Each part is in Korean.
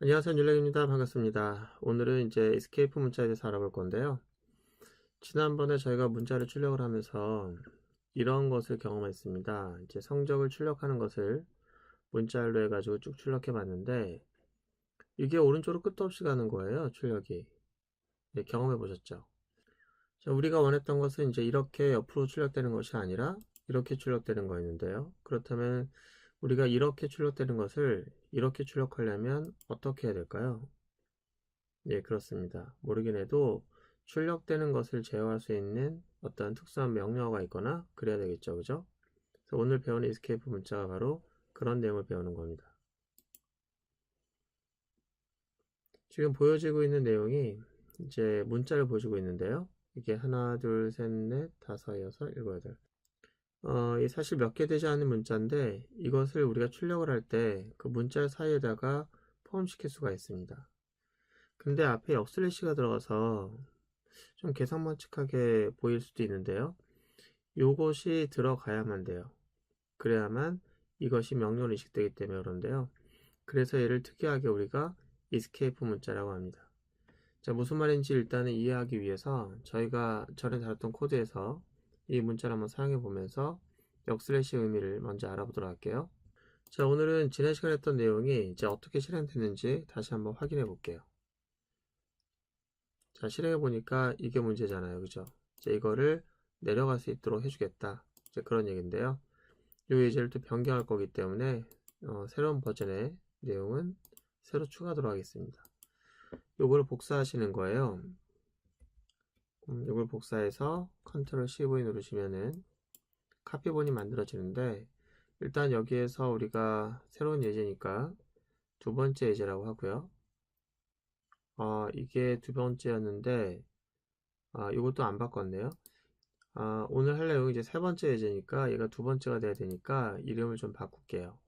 안녕하세요. 율렉입니다. 반갑습니다. 오늘은 이제 에스케이프 문자에 대해서 알아볼 건데요. 지난번에 저희가 문자를 출력을 하면서 이런 것을 경험했습니다. 이제 성적을 출력하는 것을 문자로 해가지고 쭉 출력해 봤는데 이게 오른쪽으로 끝도 없이 가는 거예요. 출력이. 네, 경험해 보셨죠? 자, 우리가 원했던 것은 이제 이렇게 옆으로 출력되는 것이 아니라 이렇게 출력되는 거였는데요. 그렇다면 우리가 이렇게 출력되는 것을 이렇게 출력하려면 어떻게 해야 될까요? 예, 그렇습니다. 모르긴 해도 출력되는 것을 제어할 수 있는 어떤 특수한 명령어가 있거나 그래야 되겠죠. 그죠? 그래서 오늘 배우는 escape 문자가 바로 그런 내용을 배우는 겁니다. 지금 보여지고 있는 내용이 이제 문자를 보여주고 있는데요. 이게 하나, 둘, 셋, 넷, 다섯, 여섯, 일곱, 여덟. 이 사실 몇 개 되지 않는 문자인데 이것을 우리가 출력을 할 때 그 문자 사이에다가 포함시킬 수가 있습니다. 근데 앞에 역슬래시가 들어가서 좀 계산만측하게 보일 수도 있는데요. 요것이 들어가야만 돼요. 그래야만 이것이 명령어로 인식되기 때문에 그런데요. 그래서 얘를 특이하게 우리가 escape 문자라고 합니다. 자, 무슨 말인지 일단은 이해하기 위해서 저희가 전에 다뤘던 코드에서 이 문자를 한번 사용해 보면서 역슬래시 의미를 먼저 알아보도록 할게요. 자, 오늘은 지난 시간에 했던 내용이 이제 어떻게 실행됐는지 다시 한번 확인해 볼게요. 자, 실행해 보니까 이게 문제잖아요. 그죠? 이제 이거를 내려갈 수 있도록 해주겠다. 이제 그런 얘기인데요. 이 예제를 또 변경할 거기 때문에 새로운 버전의 내용은 새로 추가하도록 하겠습니다. 요거를 복사하시는 거예요. 요걸 복사해서 컨트롤 CV 누르시면은 카피본이 만들어지는데 일단 여기에서 우리가 새로운 예제니까 두 번째 예제라고 하고요. 이게 두 번째였는데 이것도 안 바꿨네요. 오늘 할 내용이 이제 세 번째 예제니까 얘가 두 번째가 돼야 되니까 이름을 좀 바꿀게요.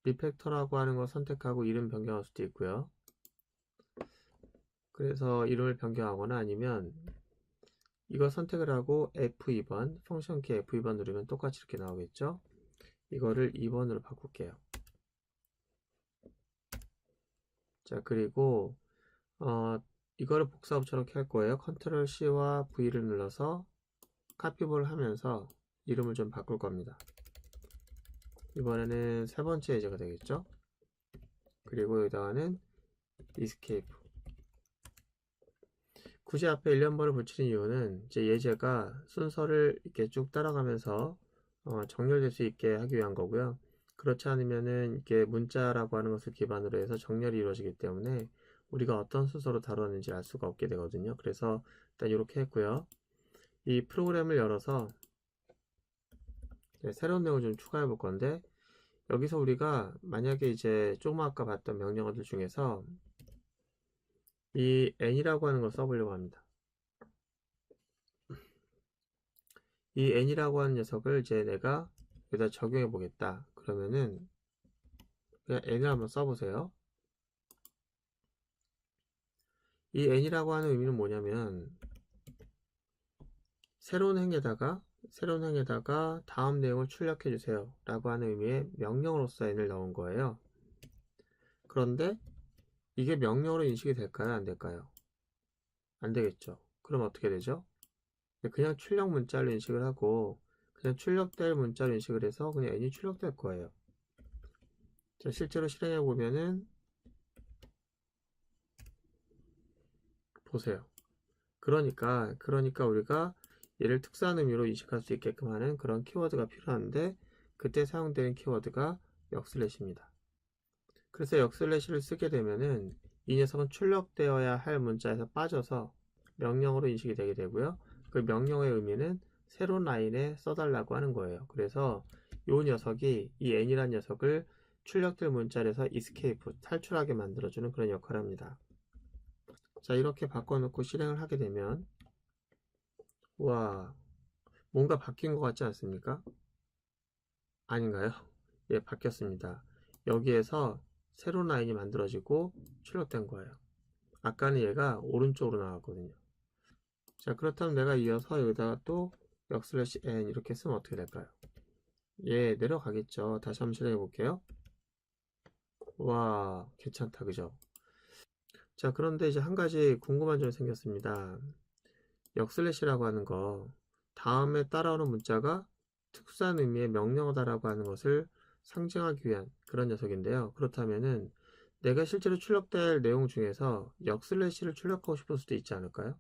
리팩터라고 하는 거 선택하고 이름 변경할 수도 있고요. 그래서 이름을 변경하거나 아니면 이거 선택을 하고 F2번 펑션 키 F2번 누르면 똑같이 이렇게 나오겠죠. 이거를 2번으로 바꿀게요. 자, 그리고 이거를 복사 붙여넣기 할 거예요. 컨트롤 C와 V를 눌러서 카피볼 하면서 이름을 좀 바꿀 겁니다. 이번에는 세 번째 예제가 되겠죠. 그리고 여기다가는 escape. 굳이 앞에 1년번을 붙이는 이유는 이제 예제가 순서를 이렇게 쭉 따라가면서 정렬될 수 있게 하기 위한 거고요. 그렇지 않으면은 이게 문자라고 하는 것을 기반으로 해서 정렬이 이루어지기 때문에 우리가 어떤 순서로 다루었는지 알 수가 없게 되거든요. 그래서 일단 이렇게 했고요. 이 프로그램을 열어서 새로운 내용을 좀 추가해 볼 건데 여기서 우리가 만약에 이제 조금 아까 봤던 명령어들 중에서 이 n이라고 하는 걸 써보려고 합니다. 이 n이라고 하는 녀석을 이제 내가 여기다 적용해 보겠다. 그러면은 그냥 n을 한번 써보세요. 이 n이라고 하는 의미는 뭐냐면 새로운 행에다가 다음 내용을 출력해 주세요 라고 하는 의미의 명령으로서 n을 넣은 거예요. 그런데 이게 명령으로 인식이 될까요? 안 될까요? 안 되겠죠. 그럼 어떻게 되죠? 그냥 출력 문자로 인식을 하고 그냥 출력될 문자로 인식을 해서 그냥 n이 출력될 거예요. 자, 실제로 실행해 보면은 보세요. 그러니까 우리가 얘를 특수한 의미로 인식할 수 있게끔 하는 그런 키워드가 필요한데 그때 사용되는 키워드가 역슬래시입니다. 그래서 역슬래시를 쓰게 되면은 이 녀석은 출력되어야 할 문자에서 빠져서 명령어로 인식이 되게 되고요. 그 명령어의 의미는 새로운 라인에 써달라고 하는 거예요. 그래서 이 녀석이 이 n이라는 녀석을 출력될 문자에서 escape 탈출하게 만들어주는 그런 역할을 합니다. 자, 이렇게 바꿔놓고 실행을 하게 되면 와, 뭔가 바뀐 것 같지 않습니까? 아닌가요? 예, 바뀌었습니다. 여기에서 새로운 라인이 만들어지고 출력된 거예요. 아까는 얘가 오른쪽으로 나왔거든요. 자, 그렇다면 내가 이어서 여기다가 또 역슬래시 n 이렇게 쓰면 어떻게 될까요? 예, 내려가겠죠. 다시 한번 실행해 볼게요. 와, 괜찮다, 그죠? 자, 그런데 이제 한 가지 궁금한 점이 생겼습니다. 역슬래시라고 하는 거, 다음에 따라오는 문자가 특수한 의미의 명령어다라고 하는 것을 상징하기 위한 그런 녀석인데요. 그렇다면은 내가 실제로 출력될 내용 중에서 역슬래시를 출력하고 싶을 수도 있지 않을까요?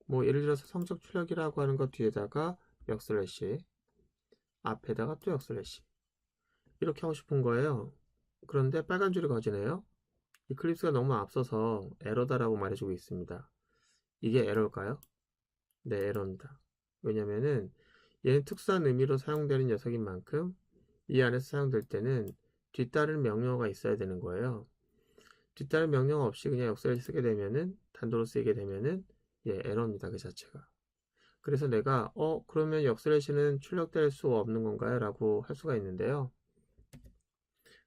뭐 예를 들어서 성적 출력이라고 하는 것 뒤에다가 역슬래시, 앞에다가 또 역슬래시 이렇게 하고 싶은 거예요. 그런데 빨간 줄이 거지네요. 이클립스가 너무 앞서서 에러다라고 말해주고 있습니다. 이게 에러일까요? 네, 에러입니다. 왜냐면은 얘는 특수한 의미로 사용되는 녀석인 만큼 이 안에서 사용될 때는 뒤따르는 명령어가 있어야 되는 거예요. 뒤따르는 명령어 없이 그냥 역슬래시 쓰게 되면은 단도로 쓰이게 되면은 에러입니다. 그 자체가. 그래서 내가 그러면 역슬래시는 출력될 수 없는 건가요? 라고 할 수가 있는데요.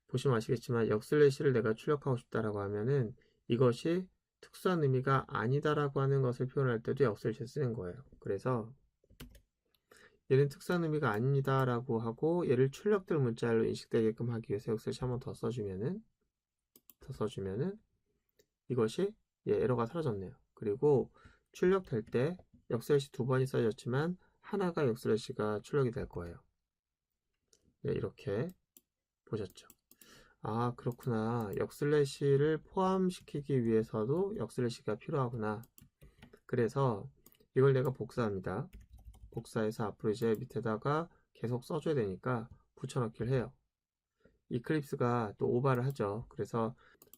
보시면 아시겠지만 역슬래시를 내가 출력하고 싶다라고 하면은 이것이 특수한 의미가 아니다라고 하는 것을 표현할 때도 역슬래시 쓰는 거예요. 그래서 얘는 특수한 의미가 아닙니다 라고 하고 얘를 출력될 문자로 인식되게끔 하기 위해서 역슬래시 한 번 더 써주면은 이것이 에러가 사라졌네요. 그리고 출력될 때 역슬래시 두 번이 써졌지만 하나가 역슬래시가 출력이 될 거예요. 네, 이렇게 보셨죠. 아, 그렇구나. 역슬래시를 포함시키기 위해서도 역슬래시가 필요하구나. 그래서 이걸 내가 복사합니다. 복사해서 앞으로 이제 밑에다가 계속 써줘야 되니까 붙여넣기를 해요. 이클립스가 또 오바를 하죠. 그래서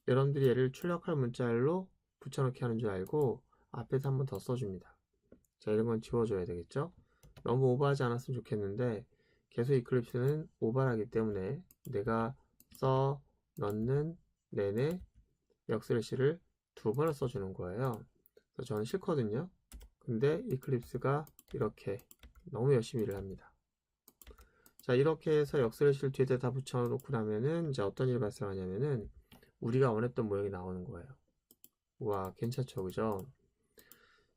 여러분들이 얘를 출력할 문자열로 붙여넣기 하는 줄 알고 앞에서 한 번 더 써줍니다. 자, 이런 건 지워줘야 되겠죠? 너무 오버하지 않았으면 좋겠는데 계속 이클립스는 오버를 하기 때문에 내가 써 넣는 내내 역슬래시를 두 번을 써주는 거예요. 그래서 저는 싫거든요. 근데 이클립스가 이렇게 너무 열심히 일을 합니다. 자, 이렇게 해서 역슬래시를 뒤에다 다 붙여놓고 나면은 이제 어떤 일이 발생하냐면은 우리가 원했던 모양이 나오는 거예요. 와, 괜찮죠, 그죠?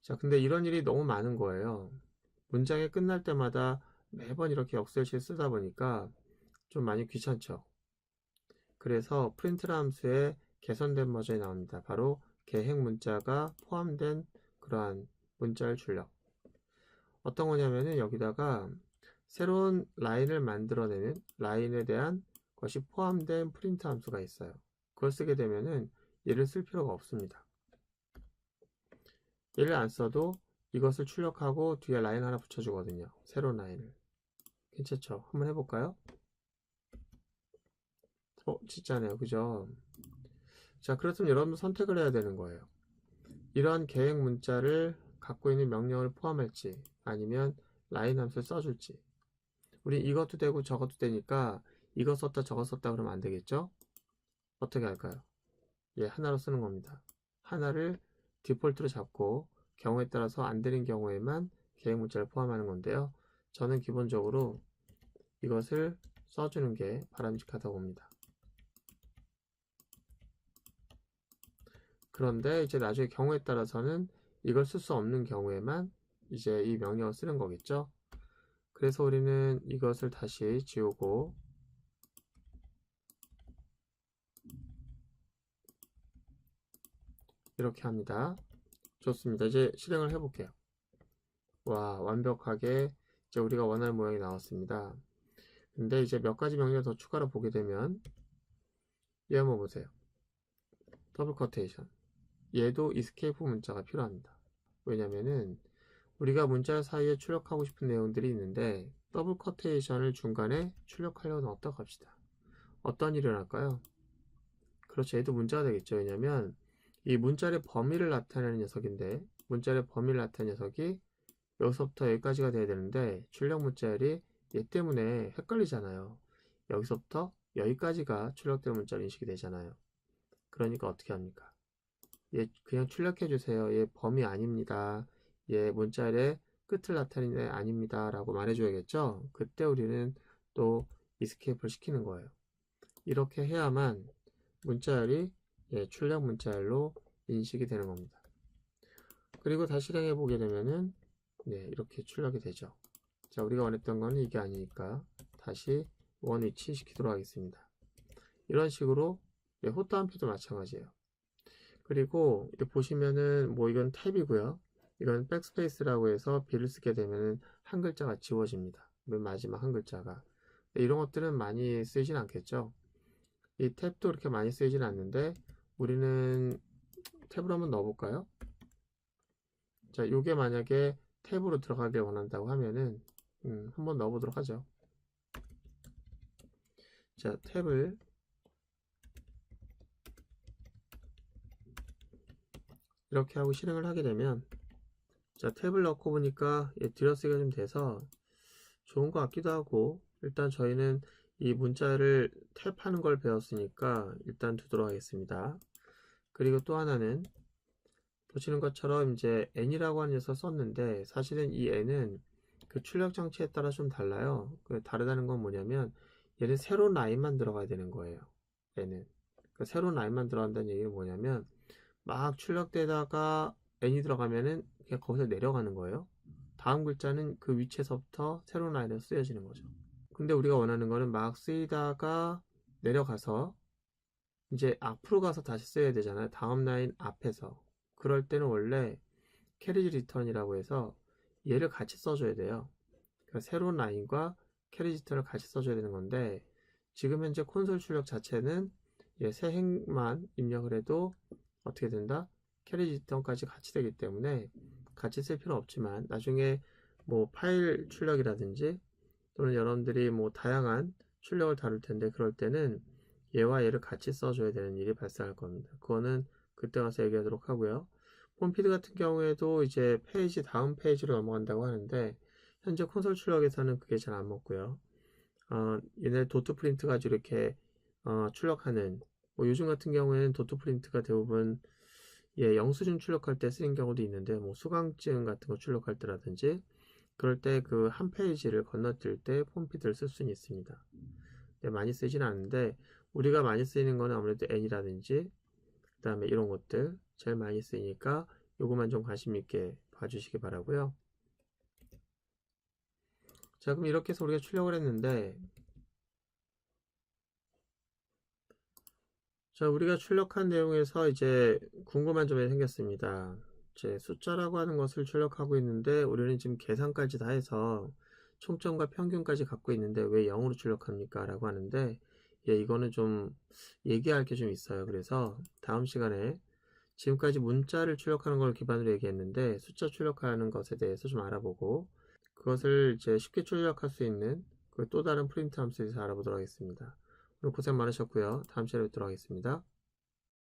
자, 근데 이런 일이 너무 많은 거예요. 문장이 끝날 때마다 매번 이렇게 역슬래시를 쓰다 보니까 좀 많이 귀찮죠. 그래서 프린트라 함수에 개선된 버전이 나옵니다. 바로 계획 문자가 포함된 그러한 문자를 출력. 어떤 거냐면은 여기다가 새로운 라인을 만들어내는 라인에 대한 것이 포함된 프린트 함수가 있어요. 그걸 쓰게 되면은 얘를 쓸 필요가 없습니다. 얘를 안 써도 이것을 출력하고 뒤에 라인 하나 붙여주거든요. 새로운 라인을. 괜찮죠? 한번 해볼까요? 진짜네요. 그죠? 자, 그렇다면 여러분 선택을 해야 되는 거예요. 이러한 계획 문자를 갖고 있는 명령을 포함할지 아니면 라인 함수를 써줄지. 우리 이것도 되고 저것도 되니까 이거 썼다 저거 썼다 그러면 안 되겠죠? 어떻게 할까요? 하나로 쓰는 겁니다. 하나를 디폴트로 잡고 경우에 따라서 안 되는 경우에만 계획 문자를 포함하는 건데요. 저는 기본적으로 이것을 써주는 게 바람직하다고 봅니다. 그런데 이제 나중에 경우에 따라서는 이걸 쓸 수 없는 경우에만 이제 이 명령을 쓰는 거겠죠. 그래서 우리는 이것을 다시 지우고 이렇게 합니다. 좋습니다. 이제 실행을 해볼게요. 와, 완벽하게 이제 우리가 원하는 모양이 나왔습니다. 근데 이제 몇 가지 명령을 더 추가로 보게 되면 얘 한번 보세요. 더블 커테이션. 얘도 이스케이프 문자가 필요합니다. 왜냐면은 우리가 문자 사이에 출력하고 싶은 내용들이 있는데 더블 커테이션을 중간에 출력하려고 넣었다고 합시다. 어떤 일이 일어날까요? 그렇죠. 얘도 문자가 되겠죠. 왜냐면 이 문자의 범위를 나타내는 녀석인데 문자의 범위를 나타내는 녀석이 여기서부터 여기까지가 돼야 되는데 출력 문자열이 얘 때문에 헷갈리잖아요. 여기서부터 여기까지가 출력된 문자로 인식이 되잖아요. 그러니까 어떻게 합니까? 얘 그냥 출력해 주세요. 얘 범위 아닙니다. 얘 문자열의 끝을 나타내는 애 아닙니다. 라고 말해줘야겠죠? 그때 우리는 또 이스케이프를 시키는 거예요. 이렇게 해야만 문자열이 출력 문자열로 인식이 되는 겁니다. 그리고 다시 실행해 보게 되면은 이렇게 출력이 되죠. 자, 우리가 원했던 거는 이게 아니니까 다시 원 위치 시키도록 하겠습니다. 이런 식으로 호따옴표도 마찬가지예요. 그리고 이렇게 보시면은 뭐 이건 탭이고요. 이건 백스페이스라고 해서 B를 쓰게 되면은 한 글자가 지워집니다. 맨 마지막 한 글자가. 이런 것들은 많이 쓰이진 않겠죠. 이 탭도 그렇게 많이 쓰이진 않는데 우리는 탭으로 한번 넣어볼까요? 자, 요게 만약에 탭으로 들어가길 원한다고 하면은 한번 넣어보도록 하죠. 자, 탭을 이렇게 하고 실행을 하게 되면 자, 탭을 넣고 보니까 들여쓰기가 좀 돼서 좋은 것 같기도 하고 일단 저희는 이 문자를 탭하는 걸 배웠으니까 일단 두도록 하겠습니다. 그리고 또 하나는 보시는 것처럼 이제 n이라고 하는 녀석을 썼는데 사실은 이 n은 그 출력 장치에 따라 좀 달라요. 다르다는 건 뭐냐면 얘는 새로운 라인만 들어가야 되는 거예요. n은. 그러니까 새로운 라인만 들어간다는 얘기는 뭐냐면 막 출력되다가 n이 들어가면은 그냥 거기서 내려가는 거예요. 다음 글자는 그 위치에서부터 새로운 라인으로 쓰여지는 거죠. 근데 우리가 원하는 거는 막 쓰이다가 내려가서 이제 앞으로 가서 다시 써야 되잖아요. 다음 라인 앞에서. 그럴 때는 원래 캐리지 리턴이라고 해서 얘를 같이 써줘야 돼요. 그러니까 새로운 라인과 캐리지 리턴을 같이 써줘야 되는 건데 지금 현재 콘솔 출력 자체는 새 행만 입력을 해도 어떻게 된다? 캐리지 리턴까지 같이 되기 때문에 같이 쓸 필요는 없지만 나중에 뭐 파일 출력이라든지 또는 여러분들이 뭐 다양한 출력을 다룰 텐데 그럴 때는 얘와 얘를 같이 써줘야 되는 일이 발생할 겁니다. 그거는 그때 가서 얘기하도록 하고요. 폼피드 같은 경우에도 이제 페이지 다음 페이지로 넘어간다고 하는데 현재 콘솔 출력에서는 그게 잘 안 먹고요. 얘네 도트 프린트 가지고 이렇게 출력하는 뭐 요즘 같은 경우에는 도트 프린트가 대부분 영수증 출력할 때 쓰는 경우도 있는데 뭐 수강증 같은 거 출력할 때라든지 그럴 때 그 한 페이지를 건너뛸 때 폼피드를 쓸 수는 있습니다. 많이 쓰진 않는데 우리가 많이 쓰이는 거는 아무래도 n이라든지 그 다음에 이런 것들 제일 많이 쓰이니까 요거만 좀 관심 있게 봐주시기 바라고요. 자, 그럼 이렇게 해서 우리가 출력을 했는데 자, 우리가 출력한 내용에서 이제 궁금한 점이 생겼습니다. 이제 숫자라고 하는 것을 출력하고 있는데 우리는 지금 계산까지 다 해서 총점과 평균까지 갖고 있는데 왜 0으로 출력합니까? 라고 하는데 이거는 좀 얘기할 게 좀 있어요. 그래서 다음 시간에 지금까지 문자를 출력하는 걸 기반으로 얘기했는데 숫자 출력하는 것에 대해서 좀 알아보고 그것을 이제 쉽게 출력할 수 있는 그 또 다른 프린트 함수에 대해서 알아보도록 하겠습니다. 오늘 고생 많으셨고요. 다음 시간에 뵙도록 하겠습니다.